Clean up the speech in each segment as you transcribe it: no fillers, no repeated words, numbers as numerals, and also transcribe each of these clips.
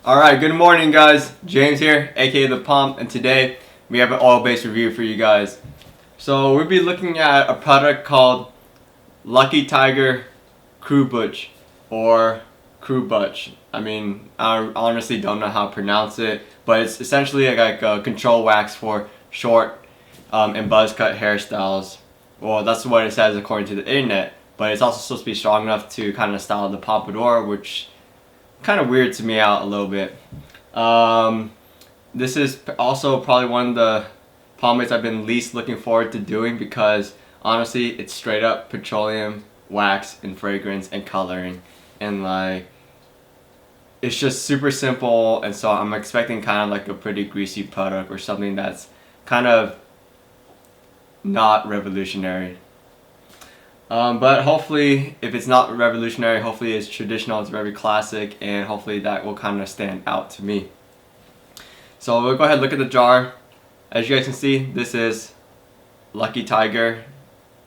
Alright, good morning guys. James here, aka the Pomp, and today we have an oil-based review for you guys. So we'll be looking at a product called Lucky Tiger Cru Butch, or Cru Butch. I honestly don't know how to pronounce it, but it's essentially like a control wax for short and buzz cut hairstyles. Well, that's what it says according to the internet, but it's also supposed to be strong enough to kind of style the pompadour, which kind of weirds me out a little bit. This is also probably one of the pomades I've been least looking forward to doing because honestly it's straight up petroleum, wax, and fragrance and coloring, and like it's just super simple, and so I'm expecting kind of like a pretty greasy product or something that's kind of not revolutionary. But hopefully, if it's not revolutionary, hopefully it's traditional, it's very classic, and hopefully that will kind of stand out to me. So we'll go ahead and look at the jar. As you guys can see, this is Lucky Tiger.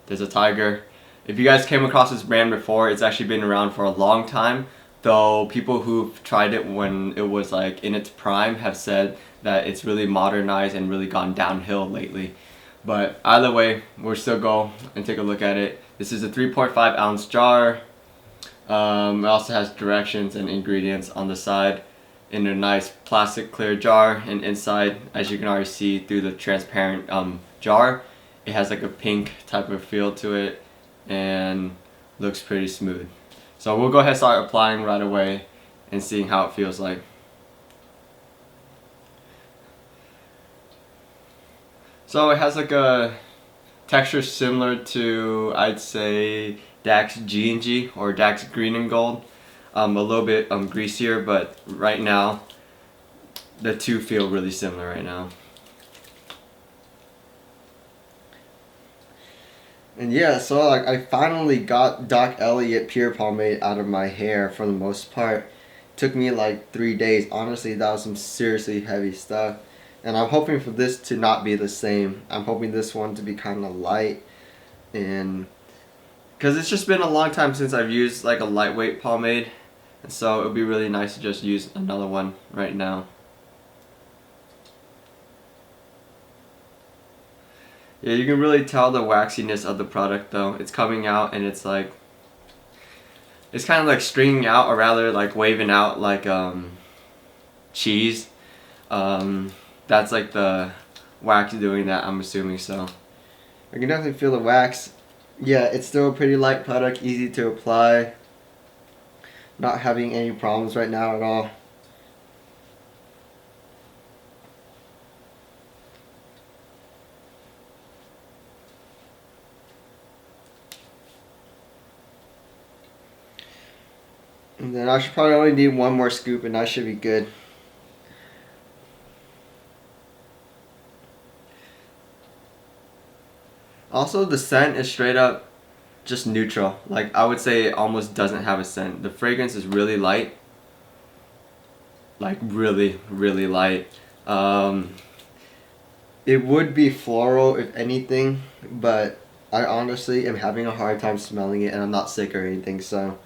There's a tiger. If you guys came across this brand before, it's actually been around for a long time, though people who've tried it when it was like in its prime have said that it's really modernized and really gone downhill lately. But either way, we'll still go and take a look at it. This is a 3.5 ounce jar. It also has directions and ingredients on the side in a nice plastic clear jar, and inside, as you can already see through the transparent jar, it has like a pink type of feel to it and looks pretty smooth. So we'll go ahead and start applying right away and seeing how it feels like. So it has like a texture similar to, I'd say, Dax G&G or Dax Green and Gold. A little bit greasier, but right now the two feel really similar right now. And yeah, so like I finally got Doc Elliott Pure Pomade out of my hair for the most part. It took me like 3 days. Honestly, that was some seriously heavy stuff. And I'm hoping for this to not be the same. I'm hoping this one to be kind of light, and because it's just been a long time since I've used like a lightweight pomade, and so it would be really nice to just use another one right now. Yeah, you can really tell the waxiness of the product though. It's coming out and it's like, it's kind of like stringing out, or rather like waving out like cheese. That's like the wax doing that, I'm assuming. So I can definitely feel the wax. Yeah, it's still a pretty light product, easy to apply. Not having any problems right now at all. And then I should probably only need one more scoop and I should be good. Also, the scent is straight up just neutral. Like, I would say it almost doesn't have a scent. The fragrance is really light. Like, really, really light. It would be floral if anything, but I honestly am having a hard time smelling it, and I'm not sick or anything, so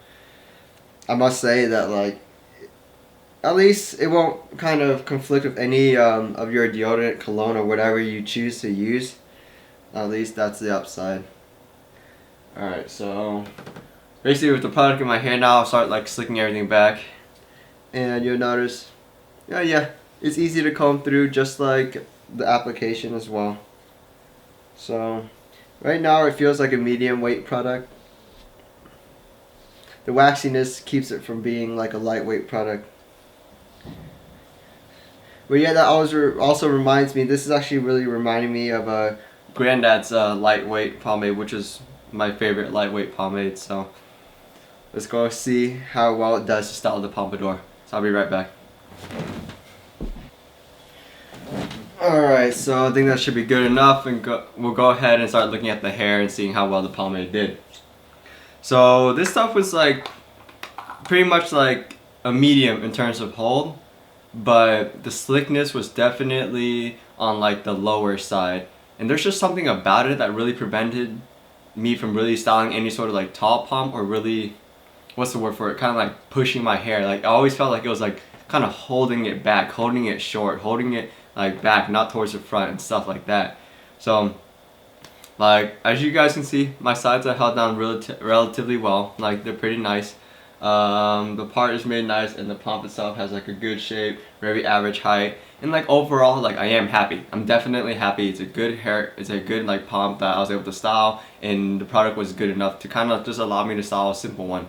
I must say that, like, at least it won't kind of conflict with any of your deodorant, cologne, or whatever you choose to use. At least that's the upside. Alright, so basically with the product in my hand now, I'll start like slicking everything back. And you'll notice, yeah, it's easy to comb through just like the application as well. So right now it feels like a medium weight product. The waxiness keeps it from being like a lightweight product. But yeah, that also reminds me, this is actually really reminding me of a Granddad's lightweight pomade, which is my favorite lightweight pomade. So let's go see how well it does to style the pompadour. So I'll be right back. Alright, so I think that should be good enough, and we'll go ahead and start looking at the hair and seeing how well the pomade did. So this stuff was like pretty much like a medium in terms of hold, but the slickness was definitely on like the lower side. And there's just something about it that really prevented me from really styling any sort of like tall pomp, or really, what's the word for it, kind of like pushing my hair. Like I always felt like it was like kind of holding it back, holding it short, holding it like back, not towards the front and stuff like that. So like as you guys can see, my sides are held down relatively well. Like they're pretty nice. The part is made nice, and the pomp itself has like a good shape, very average height, and like overall, like I am happy. I'm definitely happy. It's a good hair. It's a good like pomp that I was able to style, and the product was good enough to kind of just allow me to style a simple one.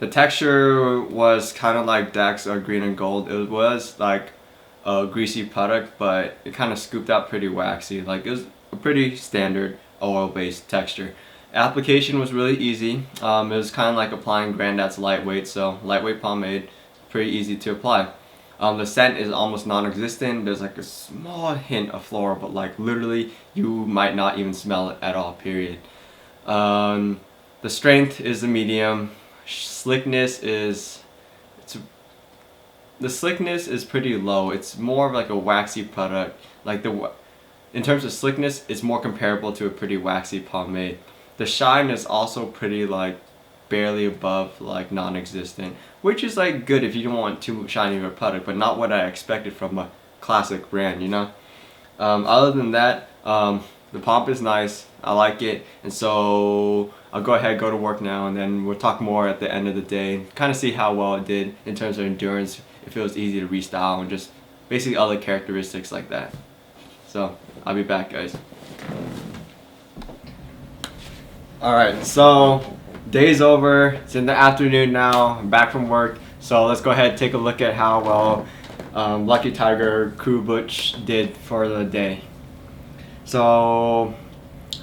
The texture was kind of like Dax or Green and Gold. It was like a greasy product, but it kind of scooped out pretty waxy. Like it was a pretty standard oil-based texture. Application was really easy. It was kind of like applying Granddad's lightweight, so lightweight pomade, pretty easy to apply. The scent is almost non-existent. There's like a small hint of floral, but like literally you might not even smell it at all, period. The strength is a medium. Slickness is the slickness is pretty low. It's more of like a waxy product. Like in terms of slickness, it's more comparable to a pretty waxy pomade. The shine is also pretty like barely above like non-existent, which is like good if you don't want too shiny of a product, but not what I expected from a classic brand, you know. Other than that, the pomp is nice. I like it, and so I'll go to work now, and then we'll talk more at the end of the day, kind of see how well it did in terms of endurance, if it was easy to restyle, and just basically other characteristics like that. So I'll be back, guys. Alright, so day's over. It's in the afternoon now. I'm back from work. So let's go ahead and take a look at how well Lucky Tiger Cru Butch did for the day. So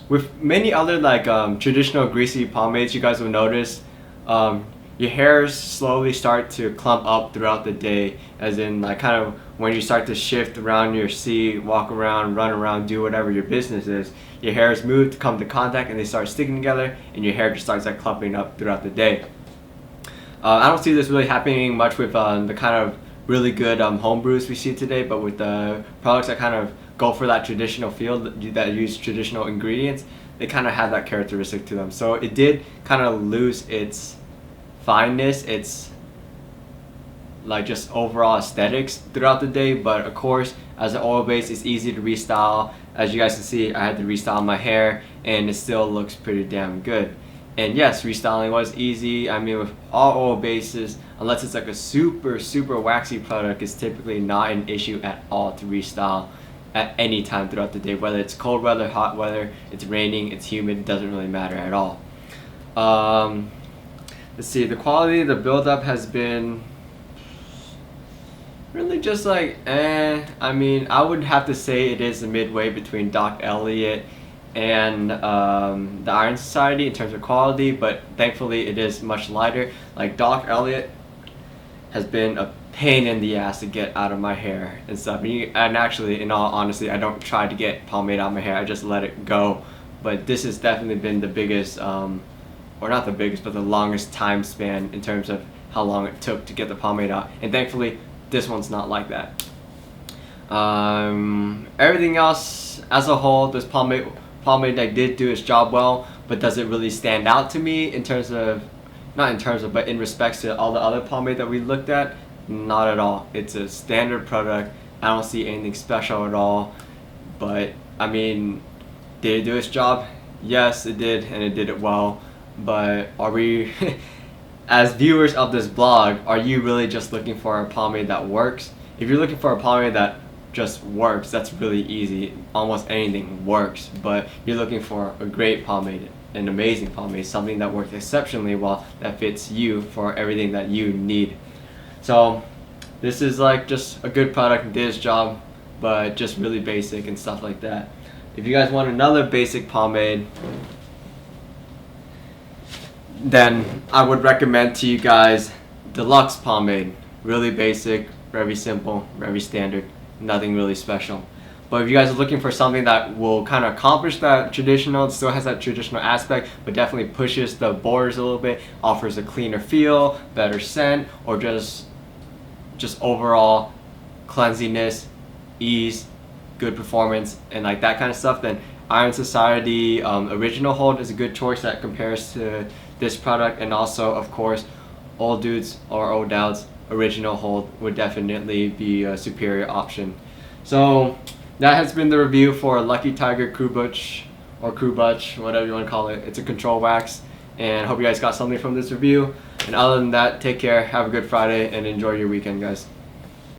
with many other like traditional greasy pomades, you guys will notice your hairs slowly start to clump up throughout the day, as in like kind of when you start to shift around your seat, walk around, run around, do whatever your business is, your hairs move to come to contact and they start sticking together, and your hair just starts like clumping up throughout the day. I don't see this really happening much with the kind of really good home brews we see today, but with the products that kind of go for that traditional feel, that use traditional ingredients, they kind of have that characteristic to them. So it did kind of lose its fineness, its like just overall aesthetics throughout the day. But of course, as an oil base, it's easy to restyle. As you guys can see, I had to restyle my hair, and it still looks pretty damn good. And yes, restyling was easy. I mean, with all oil bases, unless it's like a super waxy product, it's typically not an issue at all to restyle at any time throughout the day. Whether it's cold weather, hot weather, it's raining, it's humid, it doesn't really matter at all. Let's see, the quality, the buildup has been really just like I mean, I would have to say it is a midway between Doc Elliott and the Iron Society in terms of quality, but thankfully it is much lighter. Like Doc Elliott has been a pain in the ass to get out of my hair and stuff. And actually, in all honesty, I don't try to get pomade out of my hair. I just let it go. But this has definitely been the biggest, or not the biggest, but the longest time span in terms of how long it took to get the pomade out. And thankfully, this one's not like that. Everything else as a whole, this pomade that did do its job well, but does it really stand out to me in terms of, not in terms of, but in respects to all the other pomade that we looked at? Not at all. It's a standard product. I don't see anything special at all. But I mean, did it do its job? Yes, it did, and it did it well. But are we, as viewers of this blog, are you really just looking for a pomade that works? If you're looking for a pomade that just works, that's really easy. Almost anything works. But you're looking for a great pomade, an amazing pomade, something that works exceptionally well, that fits you for everything that you need. So this is like just a good product, did its job, but just really basic and stuff like that. If you guys want another basic pomade, then I would recommend to you guys Deluxe pomade. Really basic, very simple, very standard, nothing really special. But if you guys are looking for something that will kind of accomplish that traditional, it still has that traditional aspect, but definitely pushes the borders a little bit, offers a cleaner feel, better scent, or just overall cleansiness, ease, good performance, and like that kind of stuff, then Iron Society Original Hold is a good choice that compares to this product. And also, of course, Old Dudes or Old Douds original hold would definitely be a superior option. So that has been the review for Lucky Tiger Cru Butch, or Cru Butch, whatever you want to call it. It's a control wax, and hope you guys got something from this review. And other than that, take care, have a good Friday, and enjoy your weekend, guys.